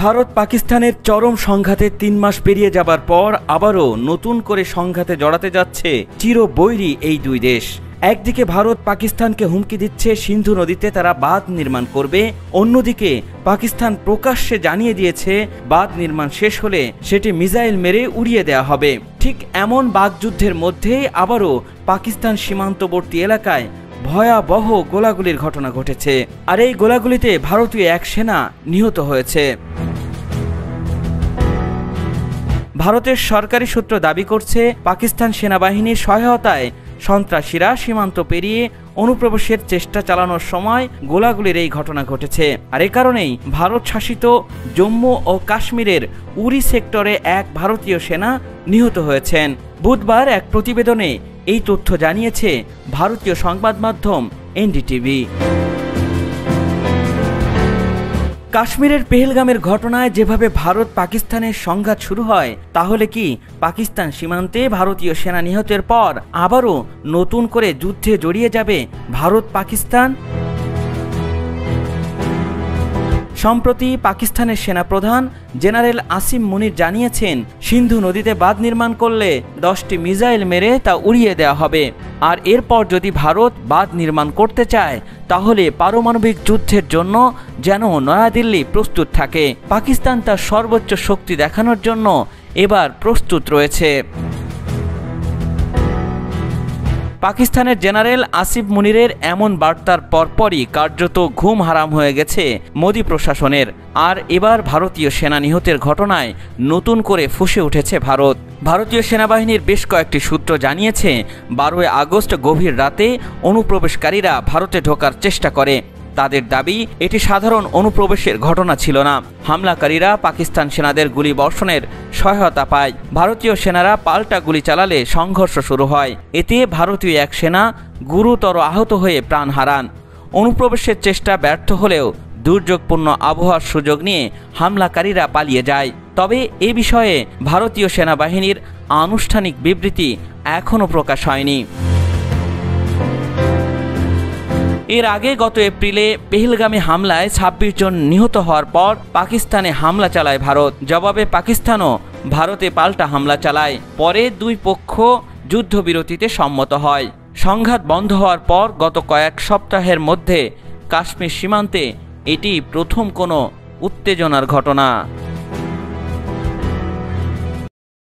ভারত পাকিস্তানের চরম সংঘাতে ৩ মাস পেরিয়ে যাবার পর আবারও নতুন করে সংঘাতে জড়াতে যাচ্ছে চিরবৈরী এই দুই দেশ। একদিকে ভারত পাকিস্তানকে হুমকি দিচ্ছে সিন্ধু নদীতে তারা বাঁধ নির্মাণ করবে, অন্যদিকে পাকিস্তান প্রকাশ্যে জানিয়ে দিয়েছে বাঁধ নির্মাণ শেষ হলে সেটি মিসাইল মেরে উড়িয়ে দেওয়া হবে। ঠিক এমন বাকযুদ্ধের মধ্যেই আবারও পাকিস্তান সীমান্তবর্তী এলাকায় ভয়াবহ গোলাগুলির ঘটনা ঘটেছে, আর এই গোলাগুলিতে ভারতীয় এক সেনা নিহত হয়েছে। ভারতের সরকারি সূত্র দাবি করছে পাকিস্তান সেনাবাহিনীর সহায়তায় সন্ত্রাসীরা সীমান্ত পেরিয়ে অনুপ্রবেশের চেষ্টা চালানোর সময় গোলাগুলির এই ঘটনা ঘটেছে। আর এ কারণেই ভারত শাসিত জম্মু ও কাশ্মীরের উরি সেক্টরে এক ভারতীয় সেনা নিহত হয়েছেন। বুধবার এক প্রতিবেদনে এই তথ্য জানিয়েছে ভারতীয় সংবাদ মাধ্যম এনডিটিভি। কাশ্মীরের পেহেলগামের ঘটনায় যেভাবে ভারত পাকিস্তানের সংঘাত শুরু হয়, তাহলে কি পাকিস্তান সীমান্তে ভারতীয় সেনা নিহতের পর আবারও নতুন করে যুদ্ধে জড়িয়ে যাবে ভারত পাকিস্তান? সম্প্রতি পাকিস্তানের সেনাপ্রধান জেনারেল আসিম মুনির জানিয়েছেন, সিন্ধু নদীতে বাঁধ নির্মাণ করলে 10টি মিসাইল মেরে তা উড়িয়ে দেওয়া হবে। আর এরপর যদি ভারত বাঁধ নির্মাণ করতে চায়, তাহলে পারমাণবিক যুদ্ধের জন্য যেন নয়াদিল্লি প্রস্তুত থাকে। পাকিস্তান তার সর্বোচ্চ শক্তি দেখানোর জন্য এবার প্রস্তুত রয়েছে। পাকিস্তানের জেনারেল আসিফ মুনিরের এমন বার্তার পরপরই কার্যত ঘুম হারাম হয়ে গেছে মোদি প্রশাসনের। আর এবার ভারতীয় সেনা নিহতের ঘটনায় নতুন করে ফুঁসে উঠেছে ভারত। ভারতীয় সেনাবাহিনীর বেশ কয়েকটি সূত্র জানিয়েছে, 12 আগস্ট গভীর রাতে অনুপ্রবেশকারীরা ভারতে ঢোকার চেষ্টা করে। তাদের দাবি এটি সাধারণ অনুপ্রবেশের ঘটনা ছিল না। হামলাকারীরা পাকিস্তান সেনাদের গুলি বর্ষণের সহায়তা পায়। ভারতীয় সেনারা পাল্টা গুলি চালালে সংঘর্ষ শুরু হয়। এতে ভারতীয় এক সেনা গুরুতর আহত হয়ে প্রাণ হারান। অনুপ্রবেশের চেষ্টা ব্যর্থ হলেও দুর্যোগপূর্ণ আবহাওয়ার সুযোগ নিয়ে হামলাকারীরা পালিয়ে যায়। তবে এ বিষয়ে ভারতীয় সেনাবাহিনীর আনুষ্ঠানিক বিবৃতি এখনও প্রকাশ হয়নি। এর আগে গত এপ্রিলে পেহেলগামে হামলায় 26 জন নিহত হওয়ার পর পাকিস্তানে হামলা চালায় ভারত। জবাবে পাকিস্তানও ভারতে পাল্টা হামলা চালায়। পরে দুই পক্ষ যুদ্ধবিরতিতে সম্মত হয়। সংঘাত বন্ধ হওয়ার পর গত কয়েক সপ্তাহের মধ্যে কাশ্মীর সীমান্তে এটি প্রথম কোনো উত্তেজনার ঘটনা।